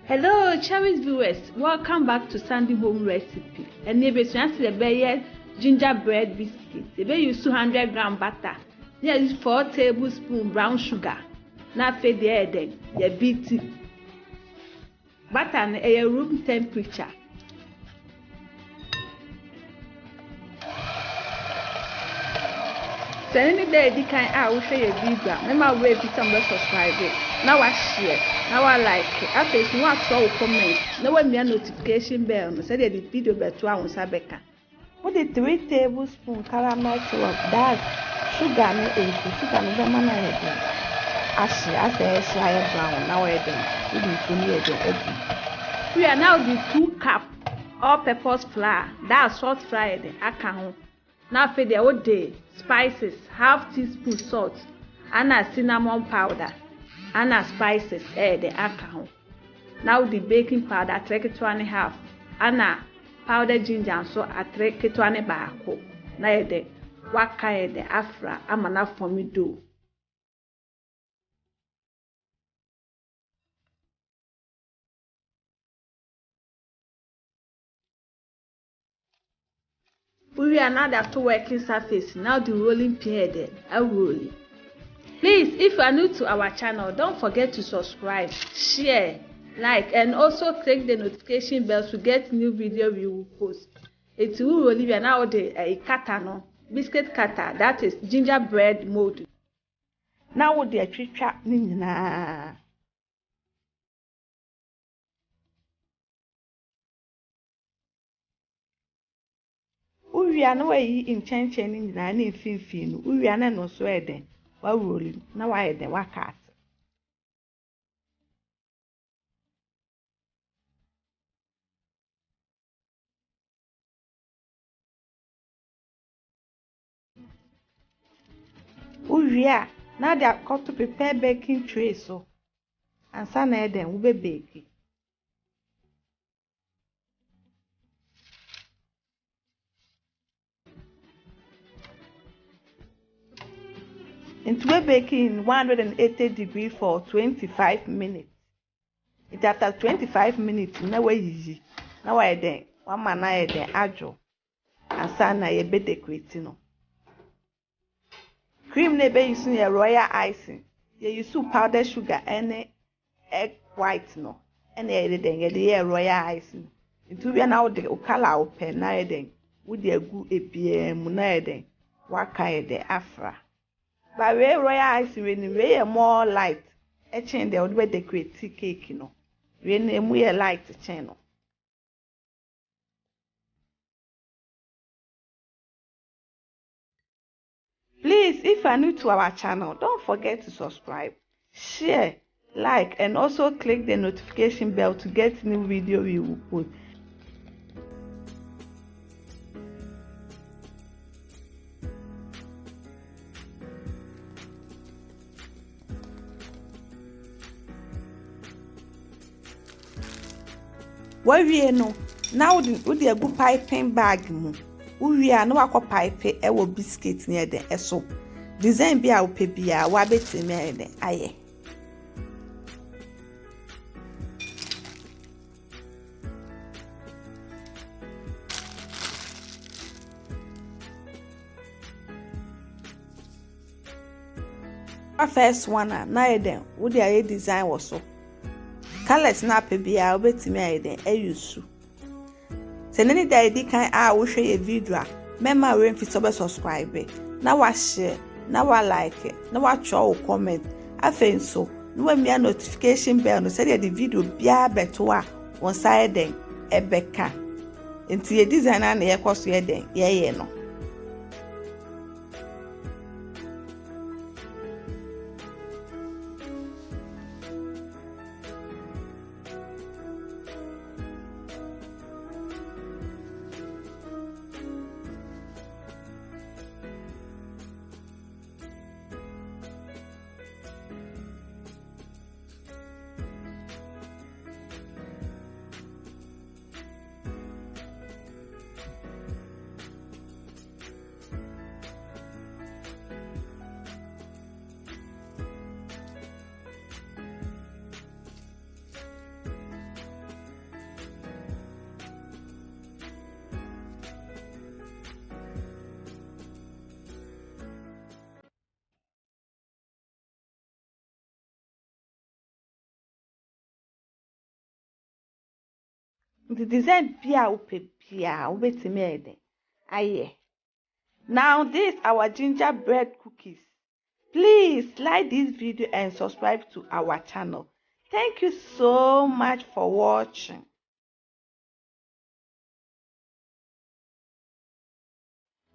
Hello, cherished viewers. Welcome back to Sandy Home Recipe. And neighbors, the bear gingerbread biscuits. The bear use 200-gram butter. There is 4 tablespoons brown sugar. Now feed the egg, the beat butter at room temperature. So any day the kind I will show you video. Remember where you some subscribe it. Now I share. Now I like it. After it's no actual comment. Now when me a notification bell. No say the video better on Sabeka. Put the 3 tablespoons caramel syrup. That's sugar no egg. Sugar no man egg. I say brown. Now I do. We are now the 2 cup all-purpose flour. That's salt flour. I can. Now for the old day, spices, half teaspoon salt, and a cinnamon powder, and a spices, the alcohol. Now the baking powder, I take it 2.5, and a powdered ginger, so I take it 2 back. Now the waka the afra, I'm enough for me do. We are now the 2 working surface. Now the rolling pin then I roll it. Please, if you are new to our channel, don't forget to subscribe, share, like, and also click the notification bell to get new video we will post. It will roll. We are now the cutter, no biscuit cutter. That is gingerbread mold. Now with the trap nina. We are no way in changing in the fin. We are not so then. While rolling, now I then work out. We are now they are got to prepare baking tray so and some then will be baking. Into we baking 180 degrees for 25 minutes. It after 25 minutes, now we easy. Now I then one man I then ajo and sana ye be decorating no. Cream ne be using a royal icing. You use powdered sugar and egg white no. And then ye royal icing. Into we now the color open na then with the good APM na then waka the afra. But we royal icing when we more light. A chain they would be decorate cake, you know. We name we a light channel. Please, if you are new to our channel, don't forget to subscribe, share, like, and also click the notification bell to get new video we will post. Why we know now with a good piping bag mu. We are no aqua pipe e wo biscuit near the eso. Design be our pebia wa beti me de aye. First one na then with the design was so. Colors na pebia obeti me de ayusu. Se nene da edi kan a wo hwe video mema we mfi so subscribe na wa share na wa like na wa cho comment afen so no wa mia notification bell no se the video bia beto a won side den ebeka enti ye designer na ye kwaso ye den ye no. The design bia upe bia ubetimi ayeden. Aye. Now this our gingerbread cookies. Please like this video and subscribe to our channel. Thank you so much for watching.